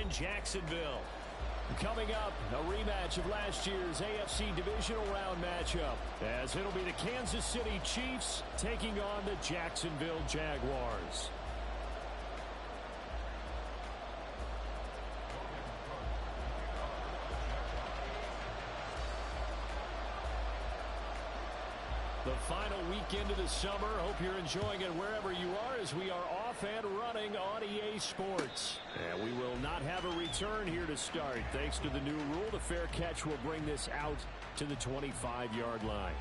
in Jacksonville. Coming up, a rematch of last year's AFC Divisional Round matchup, as it'll be the Kansas City Chiefs taking on the Jacksonville Jaguars. The final weekend of the summer. Hope you're enjoying it wherever you are, as we are off and running on EA Sports. And we will not have a return here to start. Thanks to the new rule, the fair catch will bring this out to the 25-yard line.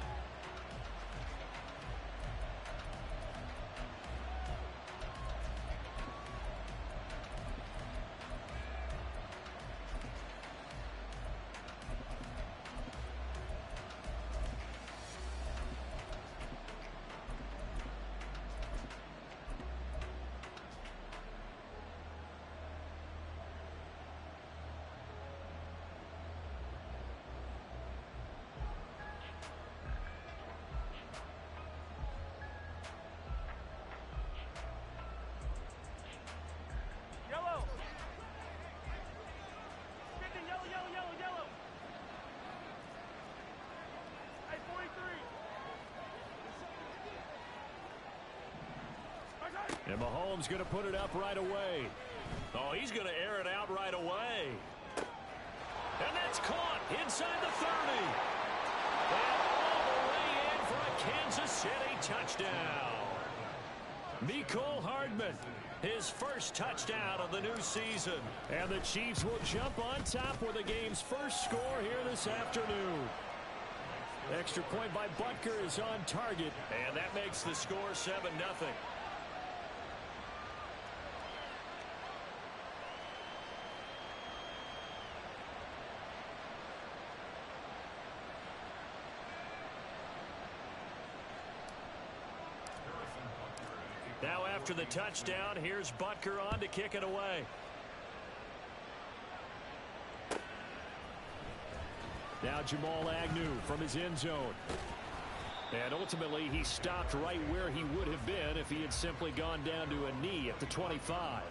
And Mahomes going to put it up right away. Oh, he's going to air it out right away. And that's caught inside the 30. And all the way in for a Kansas City touchdown. Mecole Hardman, his first touchdown of the new season. And the Chiefs will jump on top with the game's first score here this afternoon. Extra point by Butker is on target. And that makes the score 7-0. Now after the touchdown, here's Butker on to kick it away. Now Jamal Agnew from his end zone. And ultimately he stopped right where he would have been if he had simply gone down to a knee at the 25.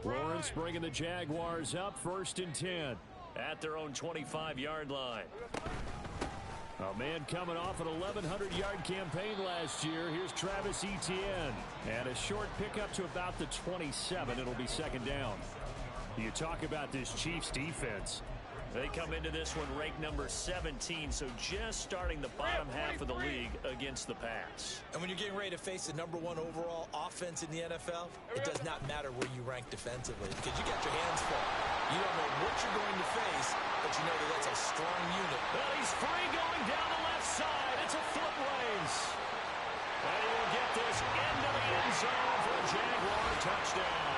Lawrence bringing the Jaguars up 1st and 10 at their own 25-yard line. A man coming off an 1,100-yard campaign last year. Here's Travis Etienne. And a short pickup to about the 27. It'll be 2nd down. You talk about this Chiefs defense. They come into this one ranked number 17, so just starting the bottom half of the league against the pass. And when you're getting ready to face the #1 overall offense in the NFL, it does not matter where you rank defensively, because you got your hands full. You don't know what you're going to face, but you know that that's a strong unit. Well, he's free going down the left side. It's a foot race. And he will get this into the end zone for a Jaguar touchdown.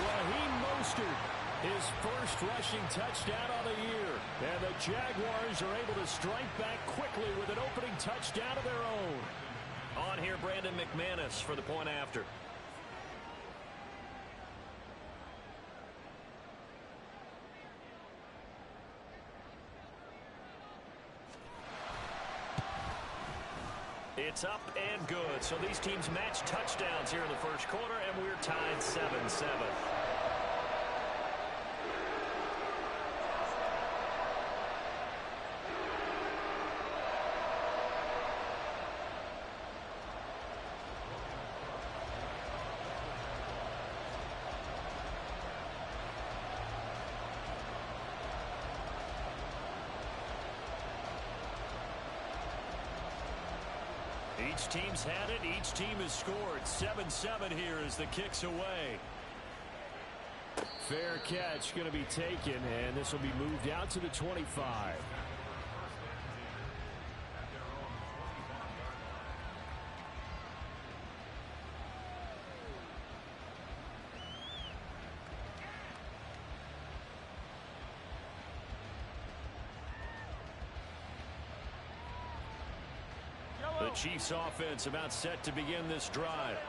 Raheem Mostert, his first rushing touchdown of the year. And the Jaguars are able to strike back quickly with an opening touchdown of their own. On here, Brandon McManus for the point after. It's up and good. So these teams match touchdowns here in the first quarter, and we're tied 7-7. Each team's had it. Each team has scored. 7-7 here as the kick's away. Fair catch going to be taken, and this will be moved out to the 25. The Chiefs offense about set to begin this drive.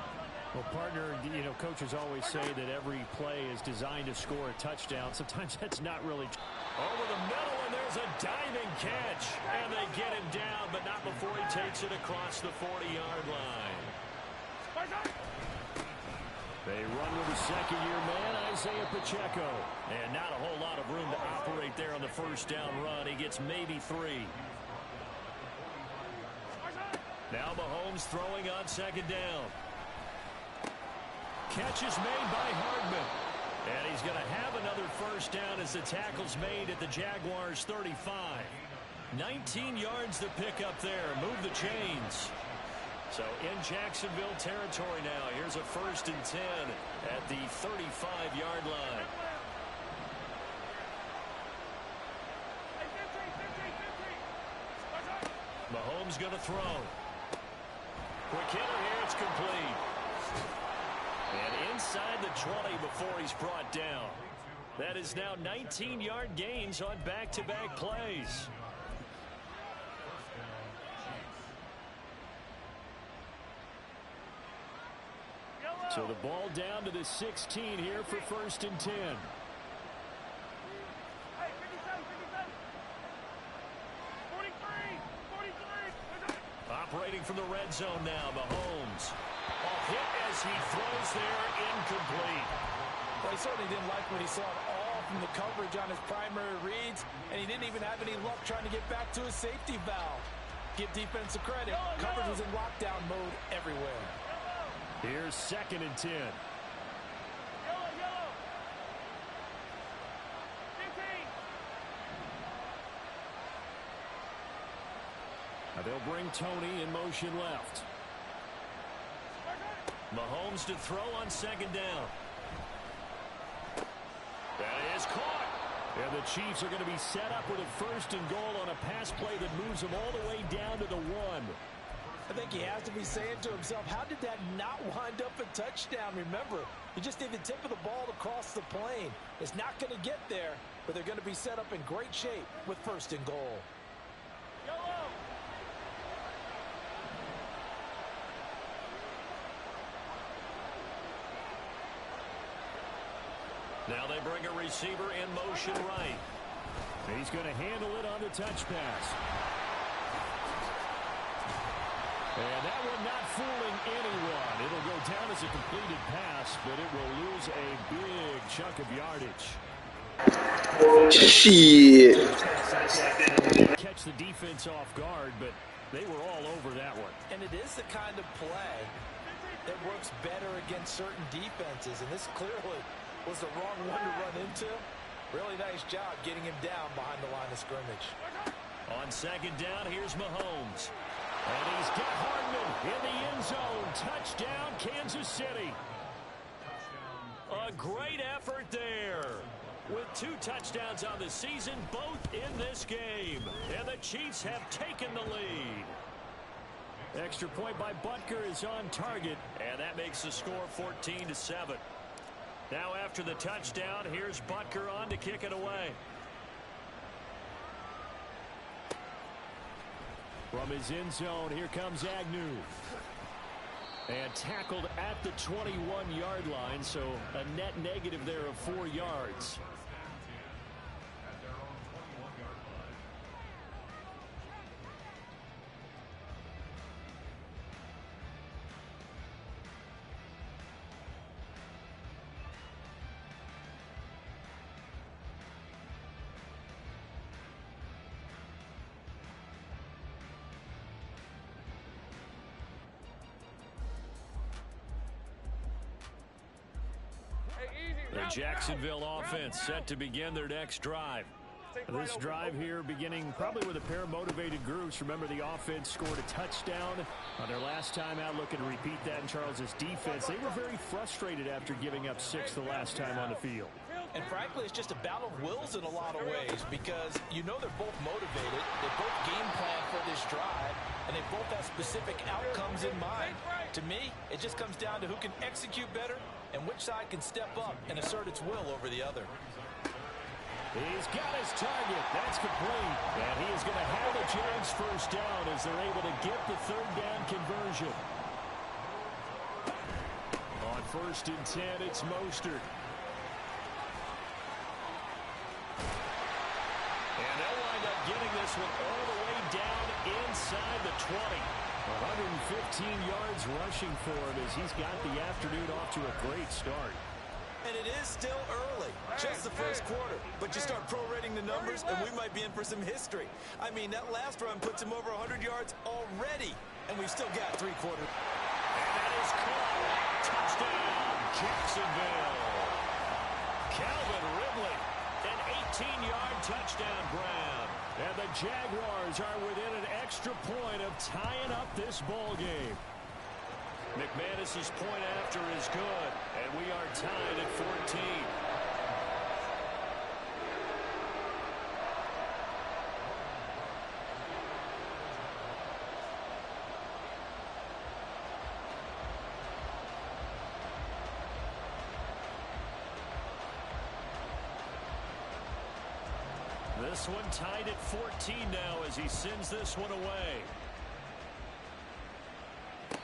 Well, partner, you know, coaches always say that every play is designed to score a touchdown. Sometimes that's not really true. Over the middle, and there's a diving catch. And they get him down, but not before he takes it across the 40-yard line. They run with the second-year man, Isaiah Pacheco. And not a whole lot of room to operate there on the first down run. He gets maybe 3. Now Mahomes throwing on second down. Catch is made by Hardman. And he's going to have another first down as the tackle's made at the Jaguars' 35. 19 yards to pick up there. Move the chains. So in Jacksonville territory now. Here's a 1st and 10 at the 35-yard line. Mahomes going to throw. Quick hitter here. It's complete. And inside the 20 before he's brought down. That is now 19-yard gains on back-to-back plays. So the ball down to the 16 here for 1st and 10. Operating from the red zone now, Mahomes. Hit as he throws there, incomplete. Well, he certainly didn't like what he saw at all from the coverage on his primary reads, and he didn't even have any luck trying to get back to his safety valve. Give defensive credit. Coverage was in lockdown mode everywhere. Here's 2nd and 10. Now they'll bring Tony in motion left. Mahomes to throw on second down. That is caught. And the Chiefs are going to be set up with a 1st and goal on a pass play that moves them all the way down to the 1. I think he has to be saying to himself, how did that not wind up a touchdown? Remember, he just did the tip of the ball across the plane. It's not going to get there, but they're going to be set up in great shape with 1st and goal. Now they bring a receiver in motion right. He's going to handle it on the touch pass. And that one not fooling anyone. It'll go down as a completed pass, but it will lose a big chunk of yardage. Shit. Catch the defense off guard, but they were all over that one. And it is the kind of play that works better against certain defenses, and this clearly was the wrong one to run into. Really nice job getting him down behind the line of scrimmage. On second down, here's Mahomes. And he's got Hardman in the end zone. Touchdown, Kansas City. A great effort there. With 2 touchdowns on the season, both in this game. And the Chiefs have taken the lead. Extra point by Butker is on target. And that makes the score 14-7. Now after the touchdown, here's Butker on to kick it away. From his end zone, here comes Agnew. And tackled at the 21-yard line, so a net negative there of 4 yards. The Jacksonville offense set to begin their next drive. This drive here beginning probably with a pair of motivated groups. Remember, the offense scored a touchdown on their last time out, looking to repeat that in Charles's defense. They were very frustrated after giving up 6 the last time on the field. And frankly, it's just a battle of wills in a lot of ways, because you know they're both motivated, they both game plan for this drive, and they both have specific outcomes in mind. To me, it just comes down to who can execute better and which side can step up and assert its will over the other. He's got his target. That's complete. And he is going to have the Jags first down as they're able to get the third down conversion. On 1st and 10, it's Mostert. And they'll wind up getting this one all the way down inside the 20. 115 yards rushing for him as he's got the afternoon off to a great start. And it is still early, just the first quarter. But you start prorating the numbers, and we might be in for some history. I mean, that last run puts him over 100 yards already, and we've still got 3 quarters. And that is caught. Touchdown, Jacksonville. Calvin Ridley, an 18-yard touchdown grab. And the Jaguars are within an extra point of tying up this ball game. McManus's point after is good, and we are tied at 14. This one tied at 14 now as he sends this one away.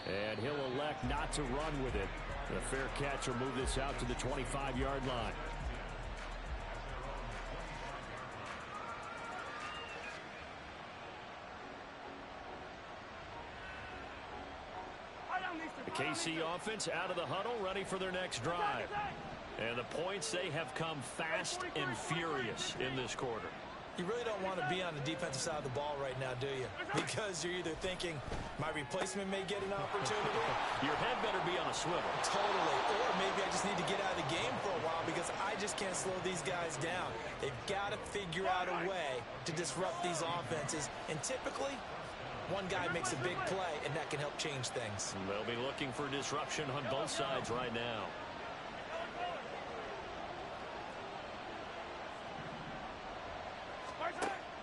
And he'll elect not to run with it. The fair catch will move this out to the 25-yard line. The KC offense out of the huddle, ready for their next drive. And the points, they have come fast and furious in this quarter. You really don't want to be on the defensive side of the ball right now, do you? Because you're either thinking, my replacement may get an opportunity. Your head better be on a swivel. Totally. Or maybe I just need to get out of the game for a while because I just can't slow these guys down. They've got to figure out a way to disrupt these offenses. And typically, one guy makes a big play, and that can help change things. They'll be looking for disruption on both sides right now.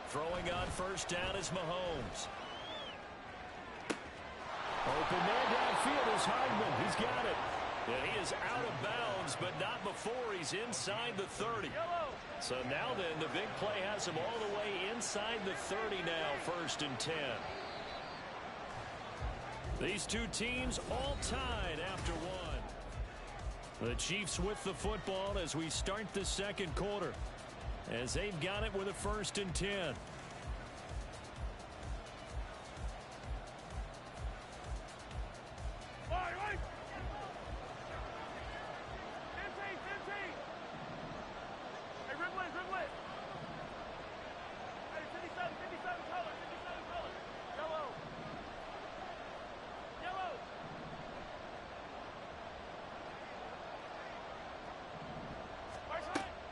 Throwing on 1st down is Mahomes. Open man downfield is Hardman. He's got it. And he is out of bounds, but not before he's inside the 30. So now then, the big play has him all the way inside the 30 now, 1st and 10. These two teams all tied after one. The Chiefs with the football as we start the second quarter, as they've got it with a 1st and 10.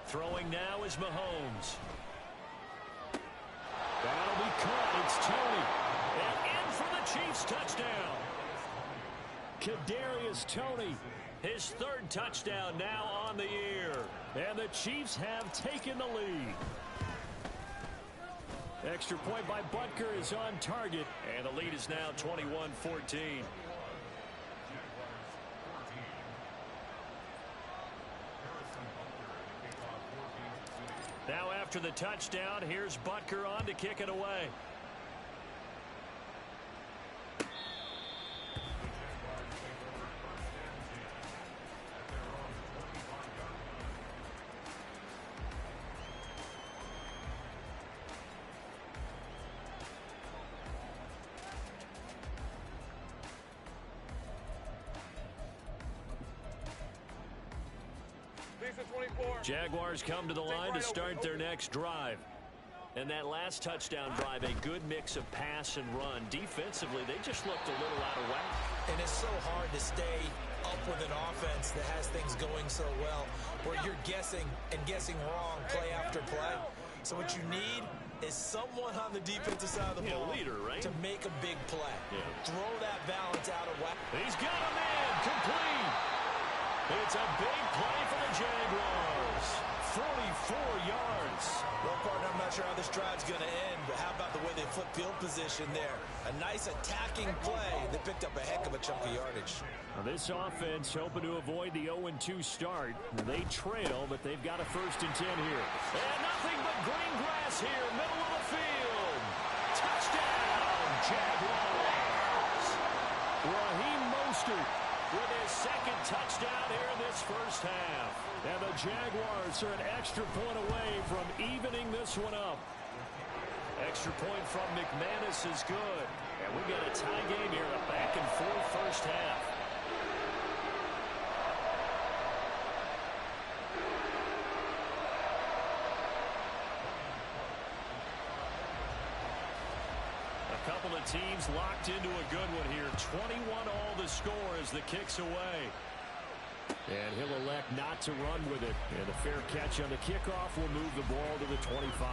Throwing now is Mahomes. That'll be caught. It's Tony. And in for the Chiefs touchdown. Kadarius Toney. His 3rd touchdown now on the year. And the Chiefs have taken the lead. Extra point by Butker is on target. And the lead is now 21-14. Now after the touchdown, here's Butker on to kick it away. Jaguars come to the line to start their next drive. And that last touchdown drive, a good mix of pass and run. Defensively, they just looked a little out of whack. And it's so hard to stay up with an offense that has things going so well, where you're guessing and guessing wrong play after play. So what you need is someone on the defensive side of the ball, leader, right? to make a big play. Yeah. Throw that balance out of whack. He's got him in, complete. It's a big play for the Jaguars. 44 yards. Well, partner, I'm not sure how this drive's going to end, but how about the way they flip field position there? A nice attacking play. They picked up a heck of a chunk of yardage. Now this offense hoping to avoid the 0-2 start. They trail, but they've got a 1st and 10 here. And nothing but green grass here, middle of the field. Touchdown, Jaguars. Raheem Mostert with his 2nd touchdown here in this first half. And the Jaguars are an extra point away from evening this one up. Extra point from McManus is good. And we got a tie game here, a back-and-forth first half. A couple of teams locked into a good one here. 21 all the score as the kick's away. And he'll elect not to run with it. And a fair catch on the kickoff will move the ball to the 25.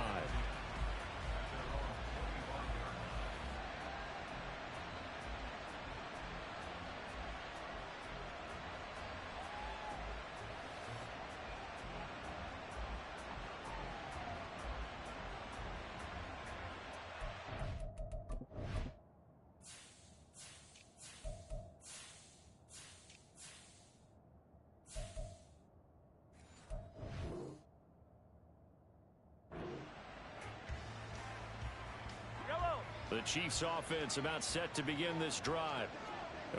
The Chiefs offense about set to begin this drive.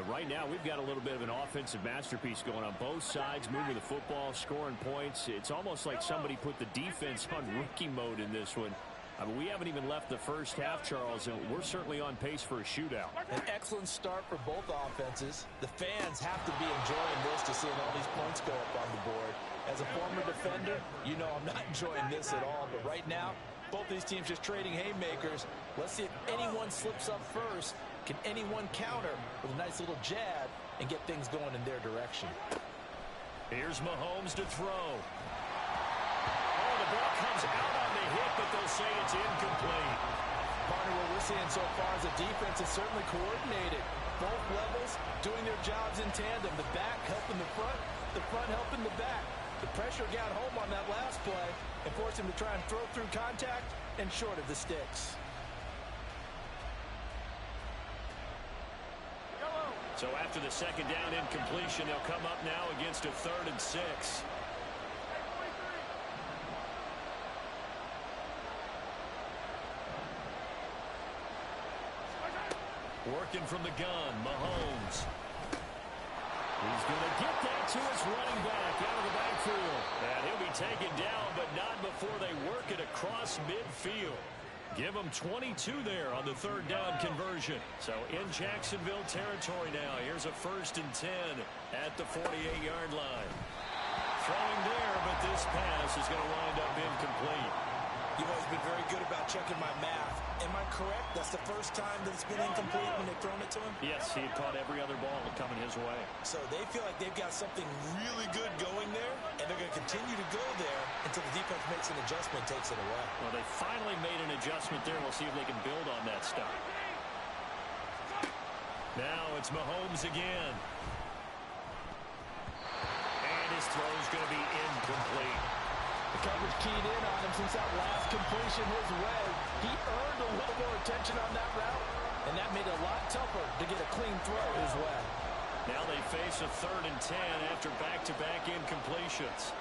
Right now, we've got a little bit of an offensive masterpiece going on both sides, moving the football, scoring points. It's almost like somebody put the defense on rookie mode in this one. I mean, we haven't even left the first half, Charles, and we're certainly on pace for a shootout. An excellent start for both offenses. The fans have to be enjoying this to seeing all these points go up on the board. As a former defender, you know I'm not enjoying this at all, but right now, both these teams just trading haymakers. Let's see if anyone slips up first. Can anyone counter with a nice little jab and get things going in their direction? Here's Mahomes to throw. Oh, the ball comes out on the hit, but they'll say it's incomplete. Partner, what we're seeing so far is the defense is certainly coordinated. Both levels doing their jobs in tandem. The back helping the front helping the back. The pressure got home on that last play and forced him to try and throw through contact and short of the sticks. So after the 2nd down incompletion, they'll come up now against a 3rd and 6. Working from the gun, Mahomes. He's going to get that to his running back out of the backfield. And he'll be taken down, but not before they work it across midfield. Give them 22 there on the 3rd down conversion. So in Jacksonville territory now. Here's a 1st and 10 at the 48-yard line. Throwing there, but this pass is going to wind up incomplete. You've always been very good about checking my math. Am I correct? That's the first time that it's been incomplete when they've thrown it to him? Yes, he had caught every other ball coming his way. So they feel like they've got something really good going there, and they're going to continue to go there until the defense makes an adjustment and takes it away. Well, they finally made an adjustment there. We'll see if they can build on that stuff. Now it's Mahomes again. And his throw is going to be incomplete. The coverage keyed in on him since that last completion his way. He earned a little more attention on that route, and that made it a lot tougher to get a clean throw his way. Now they face a 3rd and 10 after back-to-back incompletions.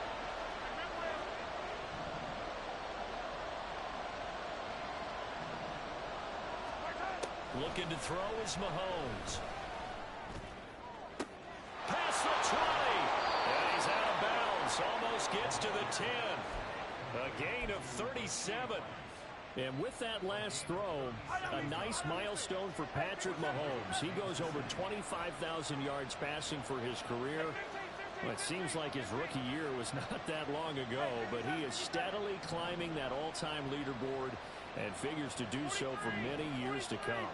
Looking to throw is Mahomes. Past the 20. And he's out of bounds. Almost gets to the 10. A gain of 37. And with that last throw, a nice milestone for Patrick Mahomes. He goes over 25,000 yards passing for his career. Well, it seems like his rookie year was not that long ago, but he is steadily climbing that all-time leaderboard and figures to do so for many years to come.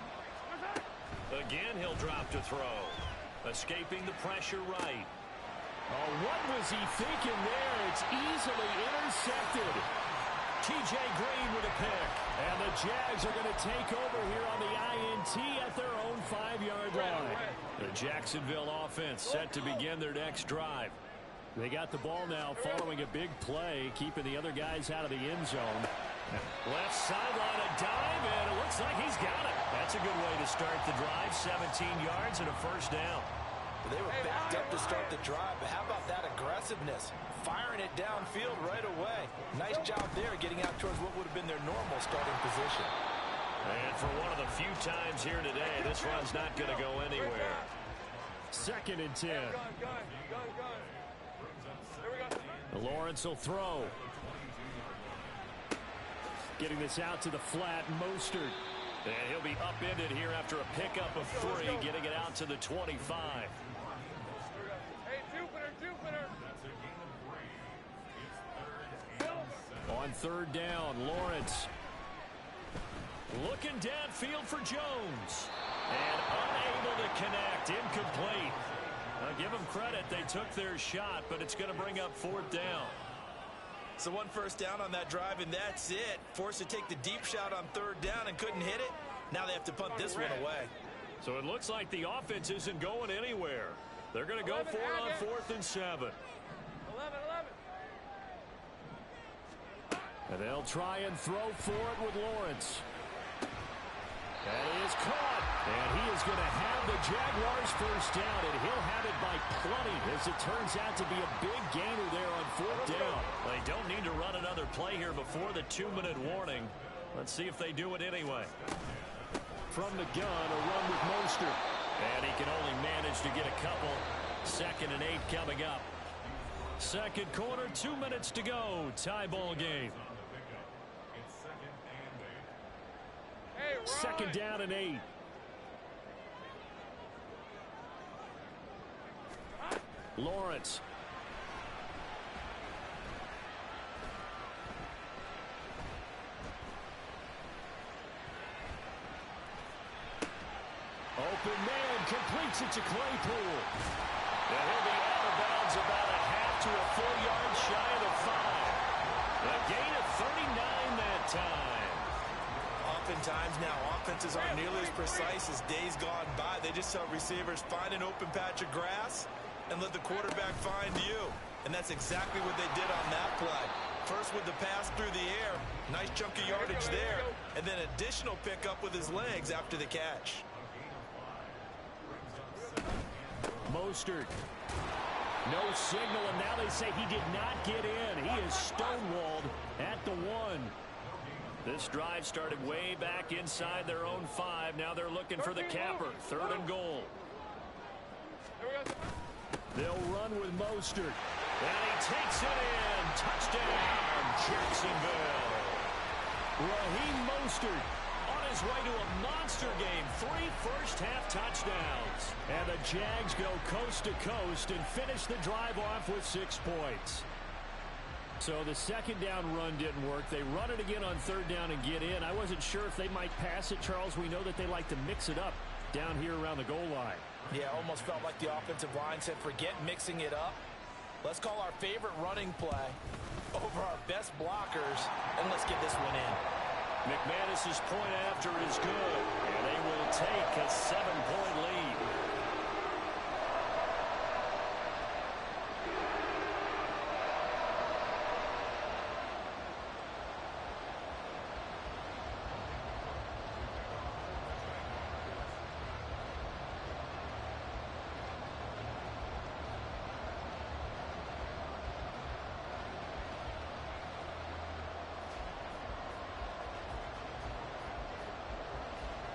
Again, he'll drop to throw. Escaping the pressure right. Oh, what was he thinking there? It's easily intercepted. T.J. Green with a pick. And the Jags are going to take over here on the INT at their own 5-yard line. The Jacksonville offense set to begin their next drive. They got the ball now following a big play, keeping the other guys out of the end zone. Left sideline, a dive, and it looks like he's got it. That's a good way to start the drive. 17 yards and a first down. They were backed up to start the drive, but how about that aggressiveness? Firing it downfield right away. Nice job there getting out towards what would have been their normal starting position. And for one of the few times here today, this run's not going to go anywhere. 2nd and 10. Lawrence will throw. Getting this out to the flat, Mostert. And he'll be upended here after a pickup of 3, getting it out to the 25. On 3rd down, Lawrence. Looking downfield for Jones. And unable to connect. Incomplete. Now give them credit. They took their shot, but it's going to bring up 4th down. So 1 first down on that drive, and that's it. Forced to take the deep shot on 3rd down and couldn't hit it. Now they have to punt this one away. So it looks like the offense isn't going anywhere. They're going to go for it on 4th and 7. And they'll try and throw for it with Lawrence. And he is caught. And he is going to have the Jaguars first down, and he'll have it by plenty, as it turns out to be a big gainer there on 4th down. They don't need to run another play here before the 2-minute warning. Let's see if they do it anyway. From the gun, a run with Mostert. And he can only manage to get a couple. 2nd and 8 coming up. Second quarter, 2 minutes to go. Tie ball game. 2nd down and 8. Lawrence. Open man, completes it to Claypool. And he'll be out of bounds about a half to a full yard shy of the 5. A gain of 39 that time. Oftentimes now, offenses aren't nearly as precise as days gone by. They just help receivers find an open patch of grass and let the quarterback find you. And that's exactly what they did on that play. First with the pass through the air, nice chunk of yardage there, and then additional pickup with his legs after the catch. Mostert. No signal, and now they say he did not get in. He is stonewalled at the 1. This drive started way back inside their own 5. Now they're looking for the capper. 3rd and goal. They'll run with Mostert. And he takes it in. Touchdown, Jacksonville. Raheem Mostert on his way to a monster game. 3 first-half touchdowns. And the Jags go coast to coast and finish the drive off with 6 points. So the 2nd down run didn't work. They run it again on 3rd down and get in. I wasn't sure if they might pass it, Charles. We know that they like to mix it up down here around the goal line. Yeah, almost felt like the offensive line said, forget mixing it up. Let's call our favorite running play over our best blockers, and let's get this one in. McManus's point after is good, and they will take a 7-point lead.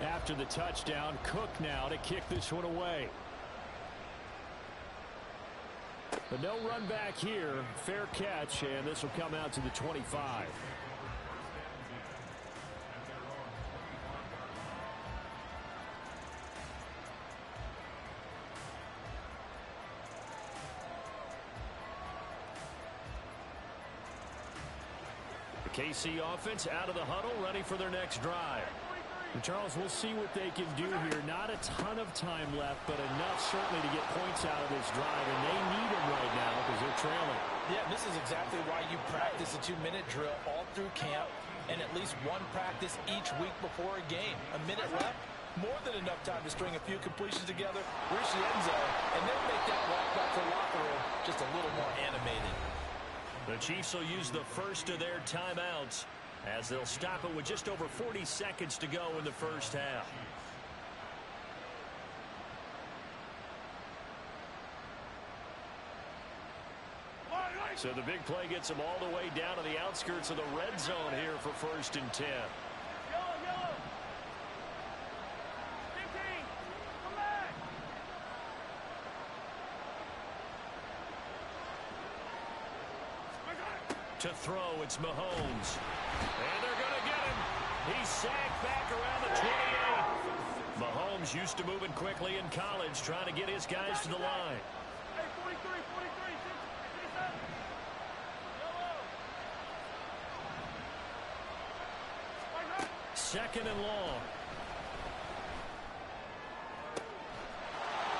After the touchdown, Cook now to kick this one away. But no run back here. Fair catch, and this will come out to the 25. The KC offense out of the huddle, ready for their next drive. And Charles, we'll see what they can do here. Not a ton of time left, but enough certainly to get points out of this drive, and they need them right now because they're trailing. Yeah, this is exactly why you practice a 2-minute drill all through camp and at least one practice each week before a game. A minute left, More than enough time to string a few completions together, reach the end zone, and then make that walk back to the locker room just a little more animated. The Chiefs will use the first of their timeouts as they'll stop it with just over 40 seconds to go in the first half. So the big play gets them all the way down to the outskirts of the red zone here for 1st and 10. To throw, it's Mahomes. And they're going to get him. He's sacked back around the 28. Mahomes used to moving quickly in college, trying to get his guys to the line. Second and long.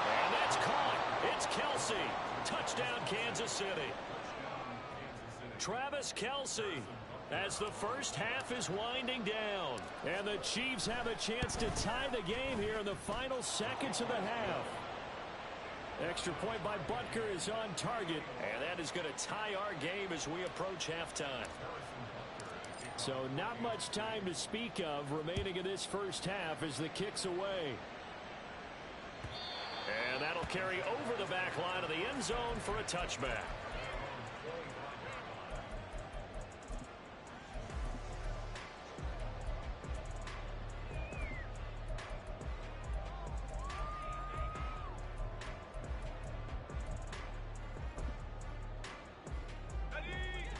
And that's caught. It's Kelsey. Touchdown, Kansas City. Travis Kelsey as the first half is winding down. And the Chiefs have a chance to tie the game here in the final seconds of the half. Extra point by Butker is on target. And that is going to tie our game as we approach halftime. So not much time to speak of remaining in this first half as the kick's away. And that'll carry over the back line of the end zone for a touchback.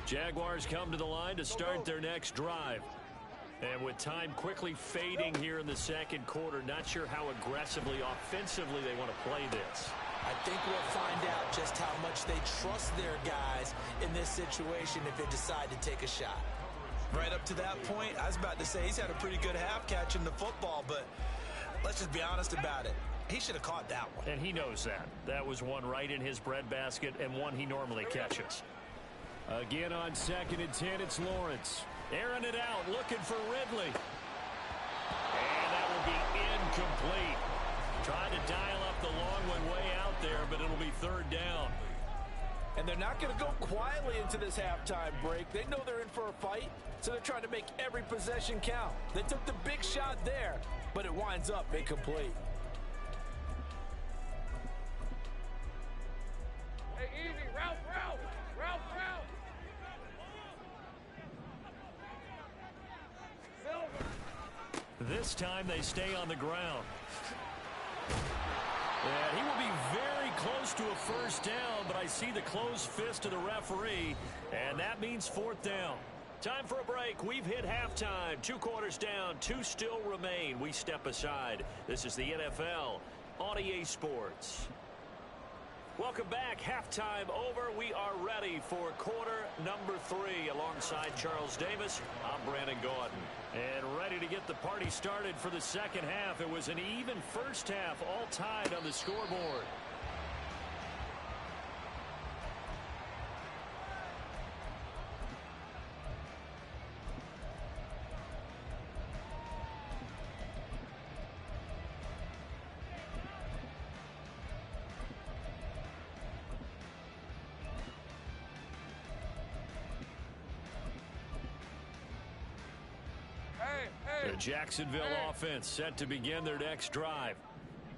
Jaguars come to the line to start their next drive. And with time quickly fading here in the second quarter, not sure how aggressively, offensively they want to play this. I think we'll find out just how much they trust their guys in this situation if they decide to take a shot. Right up to that point, I was about to say he's had a pretty good half catching the football, but let's just be honest about it. He should have caught that one. And he knows that. That was one right in his breadbasket and one he normally catches. Again on 2nd and 10, it's Lawrence. Airing it out, looking for Ridley. And that will be incomplete. Trying to dial up the long one way out there, but it'll be 3rd down. And they're not going to go quietly into this halftime break. They know they're in for a fight, so they're trying to make every possession count. They took the big shot there, but it winds up incomplete. Hey, easy, route. This time they stay on the ground. And he will be very close to a first down, but I see the closed fist of the referee, and that means 4th down. Time for a break. We've hit halftime. 2 quarters down, 2 still remain. We step aside. This is the NFL on EA Sports. Welcome back. Halftime over. We are ready for quarter number 3. Alongside Charles Davis, I'm Brandon Gordon. And ready to get the party started for the second half. It was an even first half, all tied on the scoreboard. The Jacksonville offense set to begin their next drive.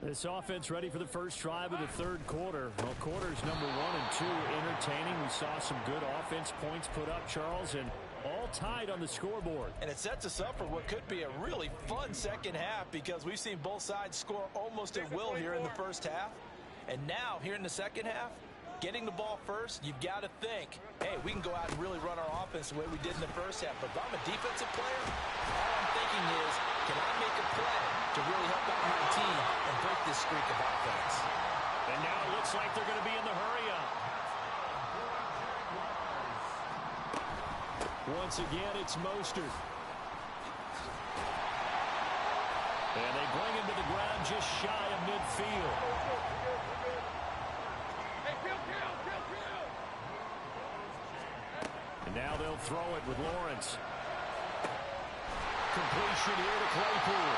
This offense ready for the first drive of the 3rd quarter. Well, quarters number 1 and 2 entertaining. We saw some good offense points put up, Charles, and all tied on the scoreboard. And it sets us up for what could be a really fun second half because we've seen both sides score almost at will here in the first half. And now, here in the second half, getting the ball first, you've got to think, hey, we can go out and really run our offense the way we did in the first half. But if I'm a defensive player, all I'm thinking is, can I make a play to really help out my team and break this streak of offense? And now it looks like they're going to be in the hurry-up. Once again, it's Mostert. And they bring him to the ground just shy of midfield. And now they'll throw it with Lawrence. Completion here to Claypool.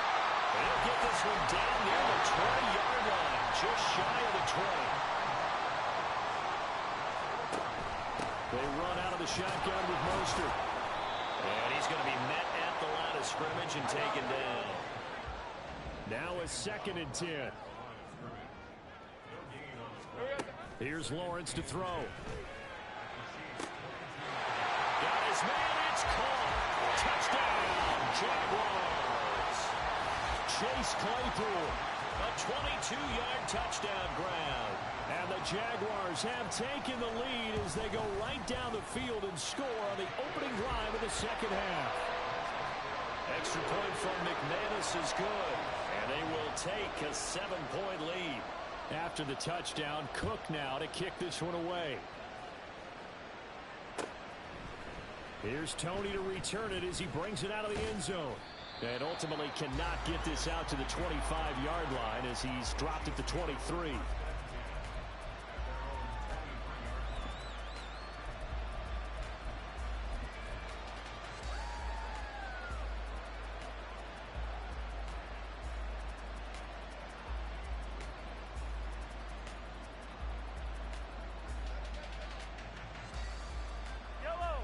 They'll get this one down near the 20-yard line, just shy of the 20. They run out of the shotgun with Mostert. And he's going to be met at the line of scrimmage and taken down. Now a 2nd and 10. Here's Lawrence to throw. Got his man, it's caught. Touchdown, Jaguars. Chase Claypool, a 22-yard touchdown grab. And the Jaguars have taken the lead as they go right down the field and score on the opening drive of the second half. Extra point from McManus is good, and they will take a 7-point lead. After the touchdown, Cook now to kick this one away. Here's Tony to return it as he brings it out of the end zone. And ultimately cannot get this out to the 25-yard line as he's dropped at the 23.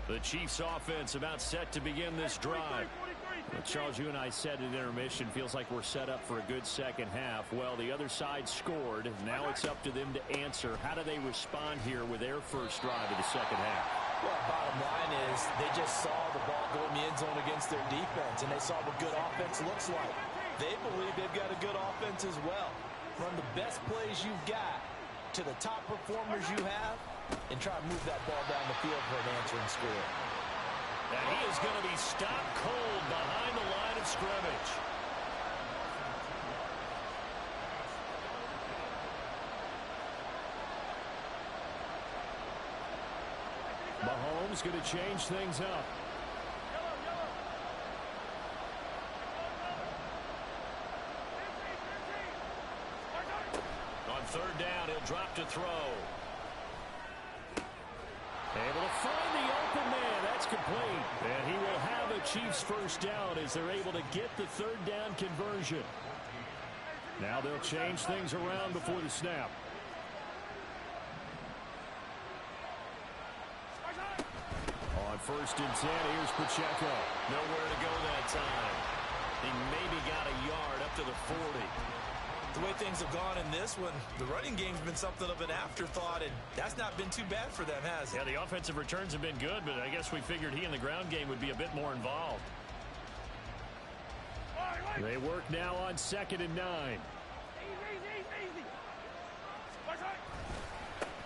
The Chiefs offense about set to begin this drive. Well, Charles, you and I said at intermission, feels like we're set up for a good second half. Well, the other side scored. Now it's up to them to answer. How do they respond here with their first drive of the second half? Well, bottom line is they just saw the ball go in the end zone against their defense, and they saw what good offense looks like. They believe they've got a good offense as well. Run the best plays you've got to the top performers you have, and try to move that ball down the field for an answering score. And he is going to be stopped cold behind the line of scrimmage. Mahomes going to change things up. On 3rd down, he'll drop to throw. Able to find the open man. That's complete. And he will have a Chiefs first down as they're able to get the 3rd down conversion. Now they'll change things around before the snap. On 1st and 10, here's Pacheco. Nowhere to go that time. He maybe got a yard up to the 40. The way things have gone in this one, the running game's been something of an afterthought, and that's not been too bad for them, has it? Yeah, the offensive returns have been good, but I guess we figured he in the ground game would be a bit more involved. They work now on 2nd and 9.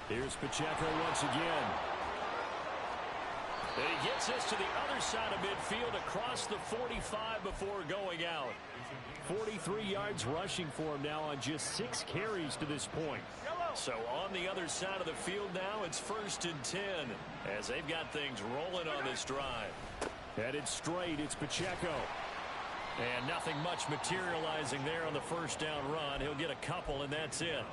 Here's Pacheco once again. And he gets us to the other side of midfield across the 45 before going out. 43 yards rushing for him now on just 6 carries to this point. So on the other side of the field now, it's 1st and 10 as they've got things rolling on this drive. Headed straight, it's Pacheco. And nothing much materializing there on the 1st down run. He'll get a couple, and that's it.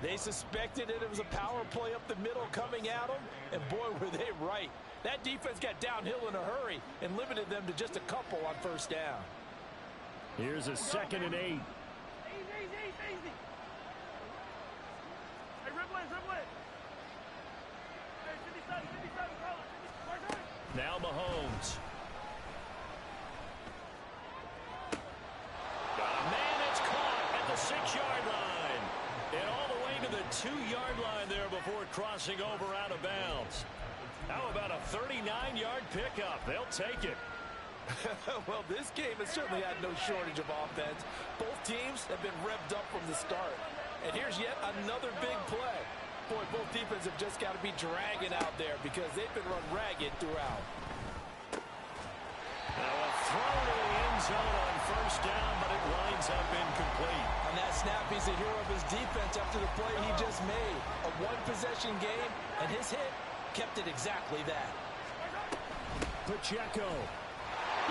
They suspected it was a power play up the middle coming at them, and boy, were they right. That defense got downhill in a hurry and limited them to just a couple on 1st down. Here's a 2nd and 8. Now Mahomes. Got a man that's caught at the 6-yard line. And all the way to the 2-yard line there before crossing over out of bounds. How about a 39-yard pickup? They'll take it. Well, this game has certainly had no shortage of offense. Both teams have been revved up from the start. And here's yet another big play. Boy, both defenses have just got to be dragging out there because they've been run ragged throughout. Now a throw to the end zone on 1st down, but it winds up incomplete. On that snap, he's the hero of his defense after the play he just made. A one-possession game, and his hit kept it exactly that. Pacheco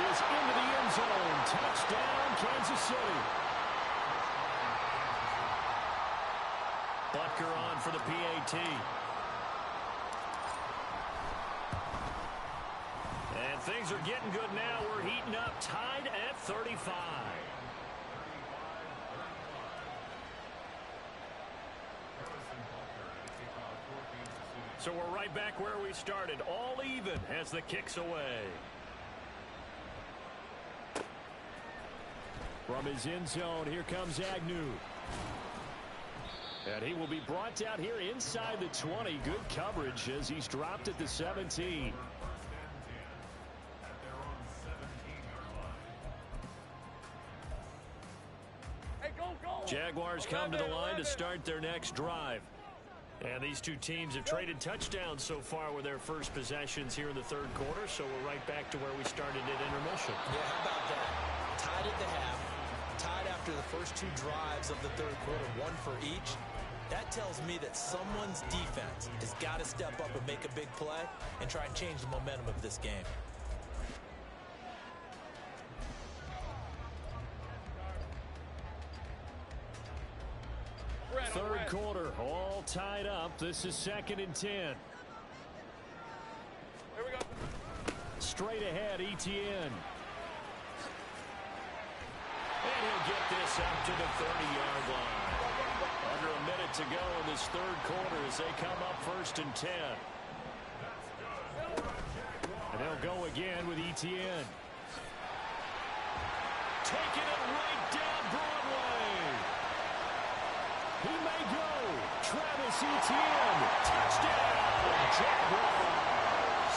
is into the end zone. Touchdown, Kansas City. Butker on for the PAT. And things are getting good now. We're heating up, tied at 35. So we're right back where we started, all even as the kick's away. From his end zone, here comes Agnew. And he will be brought down here inside the 20. Good coverage as he's dropped at the 17. Jaguars come to the line to start their next drive. And these two teams have traded touchdowns so far with their first possessions here in the third quarter, so we're right back to where we started at intermission. Yeah, how about that? Tied at the half, tied after the first two drives of the third quarter, one for each. That tells me that someone's defense has got to step up and make a big play and try and change the momentum of this game. Third quarter, all tied up. This is 2nd and 10. Here we go. Straight ahead, ETN. And he'll get this up to the 30-yard line. Under a minute to go in this third quarter as they come up 1st and 10. And they'll go again with ETN. Taking it right down Broadway. He may go. Travis Etienne. Touchdown, Jaguars.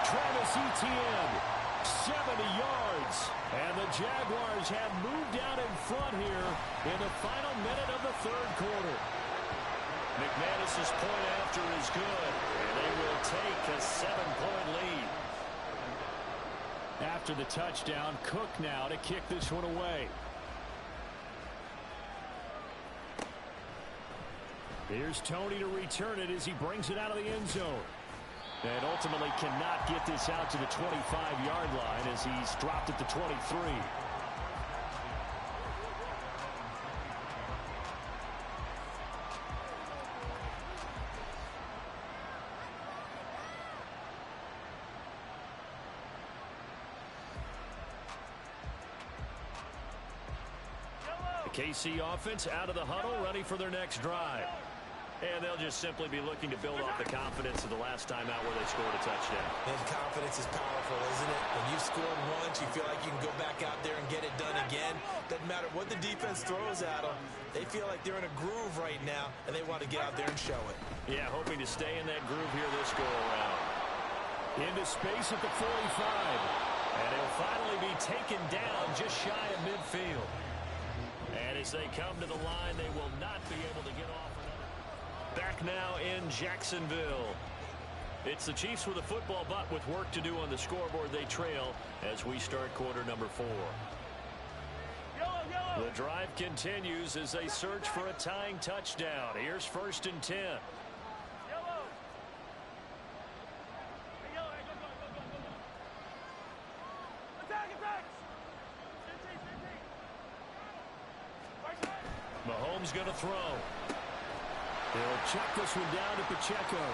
Travis Etienne, 70 yards. And the Jaguars have moved out in front here in the final minute of the third quarter. McManus's point after is good, and they will take a 7-point lead. After the touchdown, Cook now to kick this one away. Here's Tony to return it as he brings it out of the end zone. And ultimately cannot get this out to the 25-yard line as he's dropped at the 23. The KC offense out of the huddle, ready for their next drive. And they'll just simply be looking to build off the confidence of the last time out where they scored a touchdown. And confidence is powerful, isn't it? When you've scored once, you feel like you can go back out there and get it done again. Doesn't matter what the defense throws at them. They feel like they're in a groove right now, and they want to get out there and show it. Yeah, hoping to stay in that groove here this go-around. Into space at the 45. And he'll finally be taken down just shy of midfield. And as they come to the line, they will not be able to get off. Back now in Jacksonville. It's the Chiefs with a football, but with work to do on the scoreboard, they trail as we start quarter number 4. The drive continues as they search for a tying touchdown. Here's 1st and 10. Mahomes going to throw. He'll check this one down to Pacheco.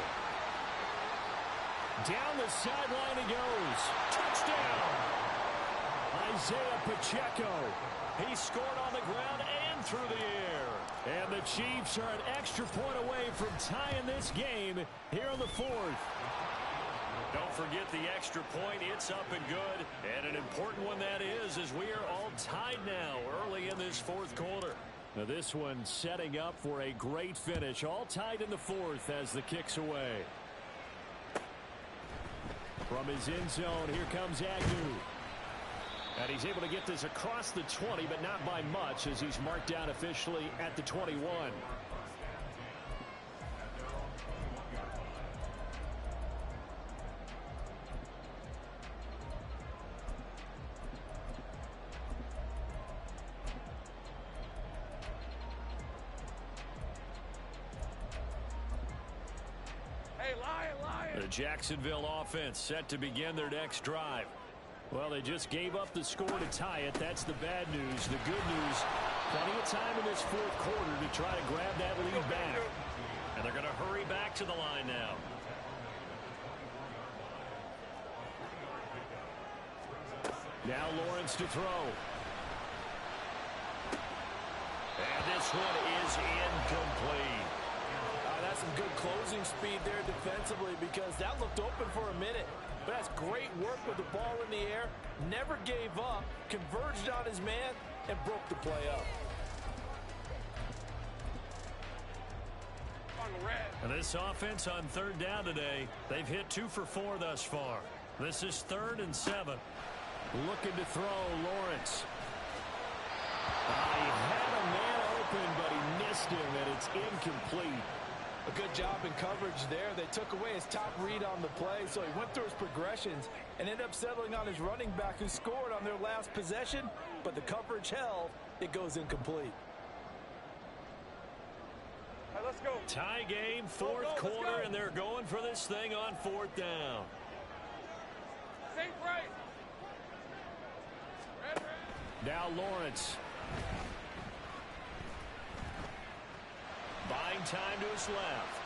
Down the sideline he goes. Touchdown! Isaiah Pacheco. He scored on the ground and through the air. And the Chiefs are an extra point away from tying this game here in the 4th. Don't forget the extra point. It's up and good. And an important one that is, as we are all tied now early in this 4th quarter. Now this one setting up for a great finish. All tied in the 4th as the kick's away. From his end zone, here comes Agnew. And he's able to get this across the 20, but not by much as he's marked down officially at the 21. The Jacksonville offense set to begin their next drive. Well, they just gave up the score to tie it. That's the bad news. The good news, plenty of time in this 4th quarter to try to grab that lead back. And they're going to hurry back to the line now. Now Lawrence to throw. And this one is incomplete. That's some good closing speed there defensively because that looked open for a minute. But that's great work with the ball in the air. Never gave up, converged on his man, and broke the play up. And this offense on third down today, they've hit 2 for 4 thus far. This is 3rd and 7. Looking to throw, Lawrence. He had a man open, but he missed him, and it's incomplete. A good job in coverage there. They took away his top read on the play, so he went through his progressions and ended up settling on his running back who scored on their last possession, but the coverage held. It goes incomplete. All right, let's go. Tie game, 4th quarter, and they're going for this thing on 4th down. Safe right. Red. Now Lawrence. Buying time to his left.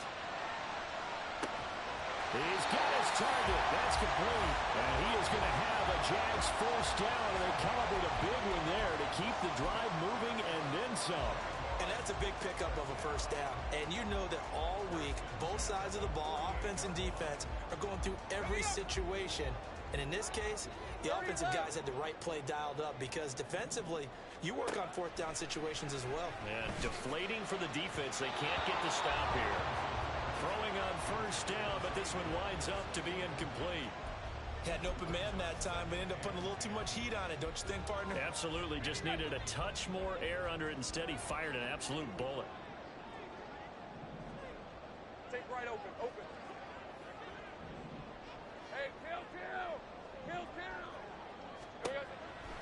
He's got his target. That's complete. And he is going to have a Jags 1st down, and they come up with a big one there to keep the drive moving and then some. And that's a big pickup of a 1st down. And you know that all week, both sides of the ball, offense and defense, are going through every situation. And in this case, the offensive guys had the right play dialed up because defensively, you work on 4th down situations as well. And deflating for the defense. They can't get the stop here. Throwing on 1st down, but this one winds up to be incomplete. Had an open man that time, but ended up putting a little too much heat on it, don't you think, partner? Absolutely. Just needed a touch more air under it. Instead, he fired an absolute bullet. Take right open. Hey, kill.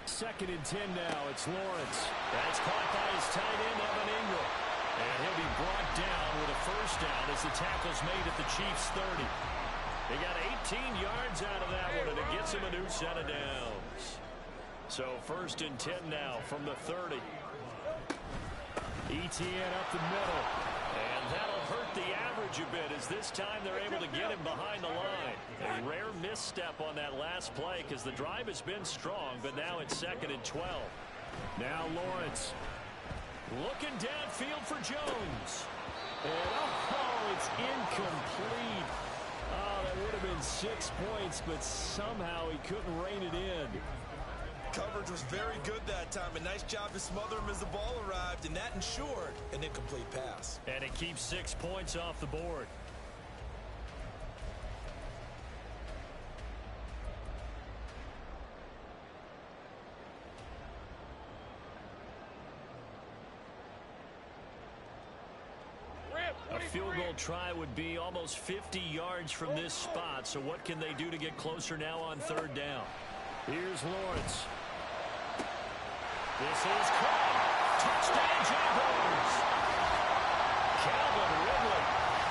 2nd and 10 now. It's Lawrence. That's caught by his tight end, Evan Ingram. And he'll be brought down with a 1st down as the tackle's made at the Chiefs' 30. They got 18 yards out of that one, and it gets him a new set of downs. So 1st and 10 now from the 30. ETN up the middle. And that'll hurt the average a bit as this time they're able to get him behind the line. A rare misstep on that last play because the drive has been strong, but now it's 2nd and 12. Now Lawrence. Looking downfield for Jones. And it's incomplete. That would have been 6 points, but somehow he couldn't rein it in. Coverage was very good that time. A nice job to smother him as the ball arrived, and that ensured an incomplete pass. And it keeps 6 points off the board. A field goal try would be almost 50 yards from this spot. So what can they do to get closer now on 3rd down? Here's Lawrence. This is caught. Touchdown, Jaguars. Calvin Ridley,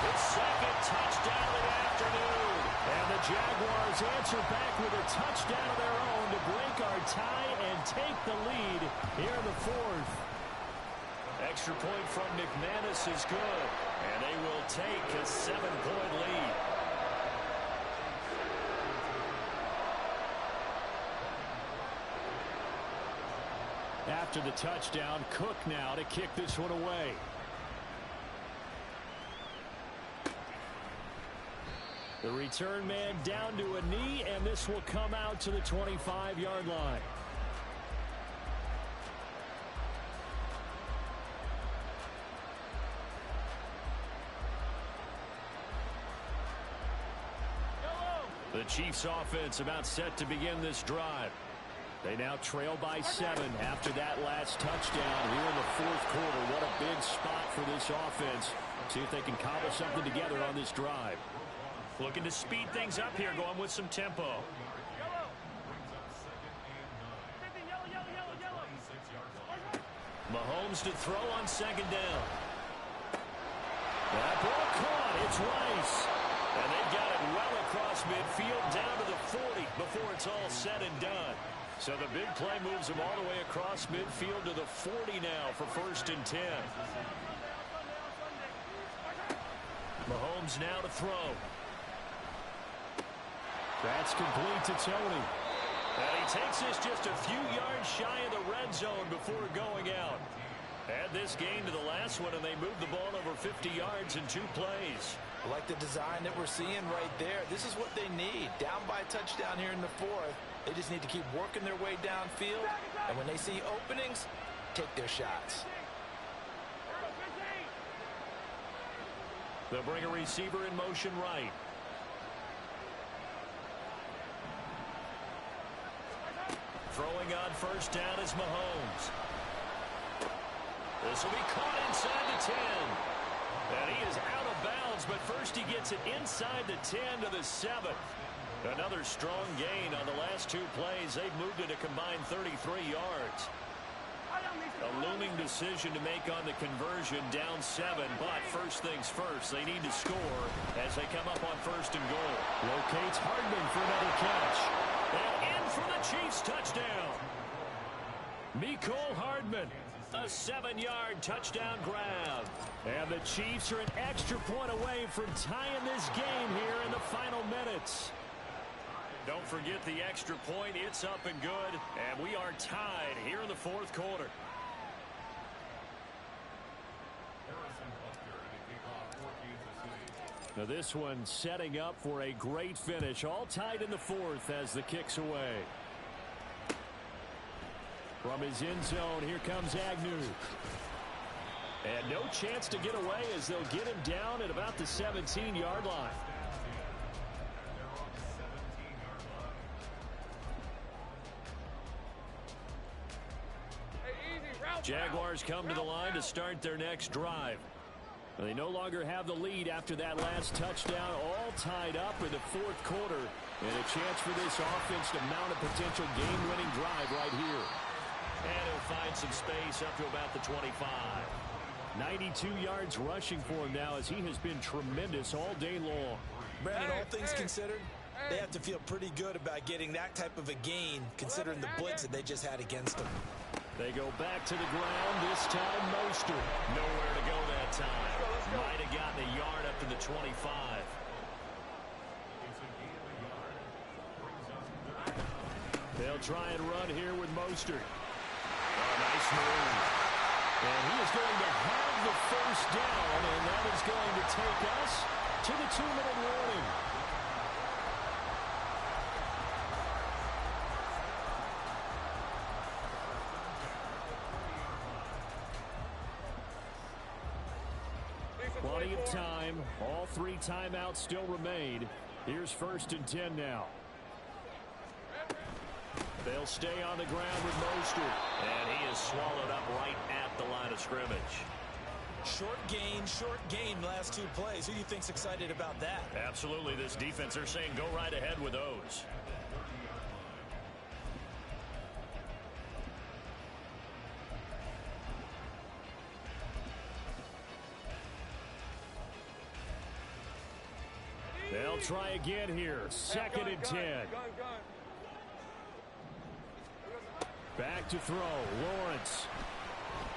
his 2nd touchdown of the afternoon. And the Jaguars answer back with a touchdown of their own to break our tie and take the lead here in the 4th. Extra point from McManus is good, and they will take a 7-point lead. After the touchdown, Cook now to kick this one away. The return man down to a knee, and this will come out to the 25-yard line. The Chiefs offense about set to begin this drive. They now trail by 7 after that last touchdown here in the 4th quarter. What a big spot for this offense. See if they can cobble something together on this drive. Looking to speed things up here, going with some tempo. Mahomes to throw on 2nd down. That ball caught. It's Rice. And they've got it well across midfield down to the 40 before it's all said and done. So the big play moves them all the way across midfield to the 40 now for 1st and 10. Mahomes now to throw. That's complete to Tony. And he takes this just a few yards shy of the red zone before going out. Add this game to the last one, and they moved the ball over 50 yards in 2 plays. I like the design that we're seeing right there. This is what they need. Down by a touchdown here in the 4th. They just need to keep working their way downfield. And when they see openings, take their shots. They'll bring a receiver in motion right. Throwing on first down is Mahomes. This will be caught inside the 10. And he is out of bounds, but first he gets it inside the 10 to the 7. Another strong gain on the last 2 plays. They've moved it a combined 33 yards. A looming decision to make on the conversion, down 7. But first things first, they need to score as they come up on first and goal. Locates Hardman for another catch. And in for the Chiefs touchdown. Mecole Hardman. A 7-yard touchdown grab. And the Chiefs are an extra point away from tying this game here in the final minutes. Don't forget the extra point. It's up and good. And we are tied here in the 4th quarter. Now this one setting up for a great finish. All tied in the 4th as the kick's away. From his end zone, here comes Agnew. And no chance to get away as they'll get him down at about the 17-yard line. Jaguars come to the line to start their next drive. They no longer have the lead after that last touchdown, all tied up in the 4th quarter. And a chance for this offense to mount a potential game-winning drive right here. And he'll find some space up to about the 25. 92 yards rushing for him now as he has been tremendous all day long. Brandon, all things considered, they have to feel pretty good about getting that type of a gain considering the blitz that they just had against them. They go back to the ground, this time Mostert. Nowhere to go that time. Might have gotten a yard up to the 25. They'll try and run here with Mostert. Oh, nice move. And he is going to have the first down, and that is going to take us to the 2-minute warning. Plenty of time. All 3 timeouts still remain. Here's 1st and 10 now. They'll stay on the ground with Mostert. And he is swallowed up right at the line of scrimmage. Short gain last 2 plays. Who do you think's excited about that? Absolutely. This defense, they're saying go right ahead with those. They'll try again here. 2nd and 10. Back to throw. Lawrence.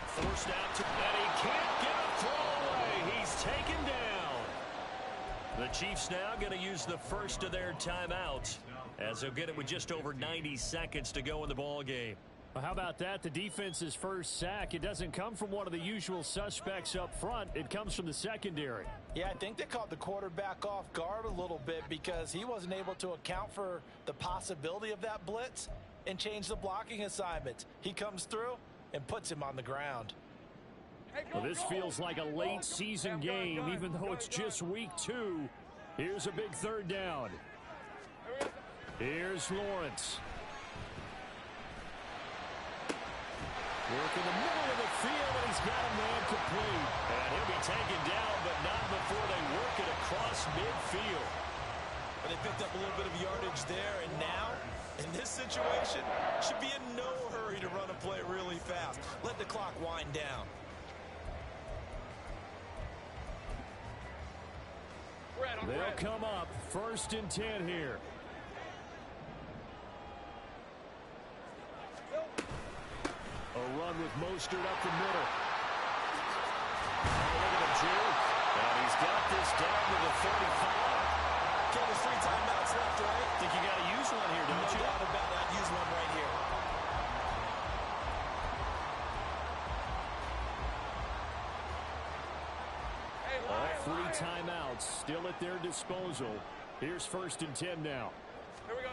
Forced out to, and he can't get a throw away. He's taken down. The Chiefs now going to use the first of their timeouts as they'll get it with just over 90 seconds to go in the ball game. Well, how about that? The defense's first sack. It doesn't come from one of the usual suspects up front. It comes from the secondary. Yeah, I think they caught the quarterback off guard a little bit because he wasn't able to account for the possibility of that blitz and change the blocking assignment. He comes through and puts him on the ground. Well, this feels like a late season game, even though it's just week 2. Here's a big 3rd down. Here's Lawrence. Work in the middle of the field, and he's got a man complete. And he'll be taken down, but not before they work it across midfield. But they picked up a little bit of yardage there, and now, in this situation, should be in no hurry to run a play really fast. Let the clock wind down. They'll come up 1st and 10 here. A run with Mostert up the middle. Oh, look at him juke. And he's got this down to the 35. Okay, there's 3 timeouts left, right? Think you got to use one here, don't you? No doubt about it. I'd use one right here. timeouts still at their disposal. Here's 1st and 10 now. Here we go.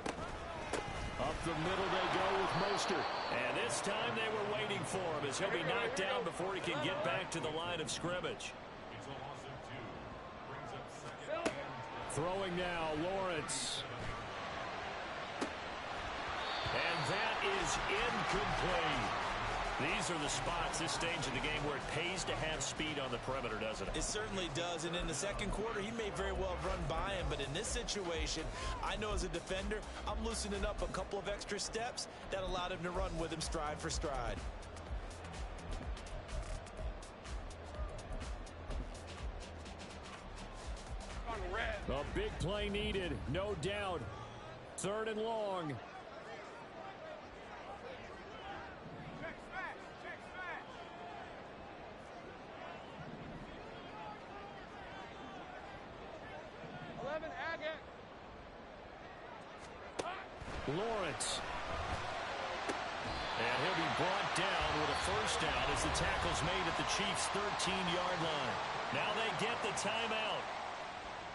Up the middle they go with Mostert. And this time they were waiting for him as he'll be knocked down before he can get back to the line of scrimmage. Throwing now, Lawrence. And that is incomplete. These are the spots, this stage of the game, where it pays to have speed on the perimeter, doesn't it? It certainly does, and in the second quarter, he may very well have run by him, but in this situation, I know as a defender, I'm loosening up a couple of extra steps that allowed him to run with him stride for stride. On red. A big play needed, no doubt. 3rd and long. Lawrence. And he'll be brought down with a 1st down as the tackle's made at the Chiefs' 13-yard line. Now they get the timeout.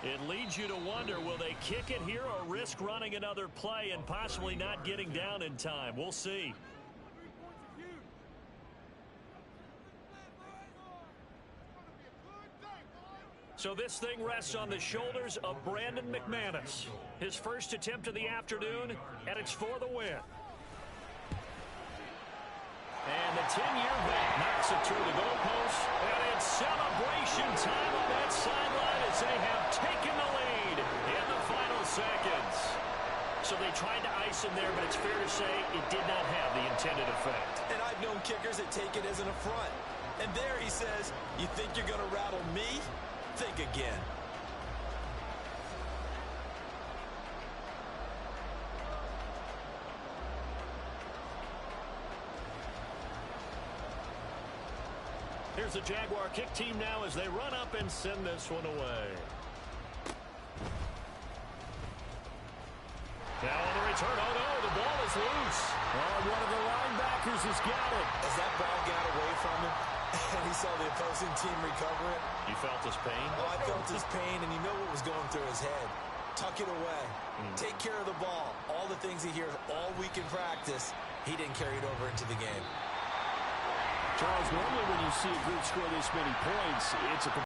It leads you to wonder, will they kick it here or risk running another play and possibly not getting down in time? We'll see. So this thing rests on the shoulders of Brandon McManus. His first attempt of the afternoon, and it's for the win. And the 10-year vet knocks it through the goalpost, and it's celebration time on that sideline as they have taken the lead in the final seconds. So they tried to ice him there, but it's fair to say it did not have the intended effect. And I've known kickers that take it as an affront. And there he says, you think you're going to rattle me? Think again. Here's the Jaguar kick team now as they run up and send this one away. Now on the return, oh no, the ball is loose. Oh, one of the linebackers has got it. As that ball got away from him, and he saw the opposing team recover it. You felt his pain? Oh, I felt his pain, and you know what was going through his head. Tuck it away. Take care of the ball. All the things he hears all week in practice, he didn't carry it over into the game. Charles, normally when you see a group score this many points, it's a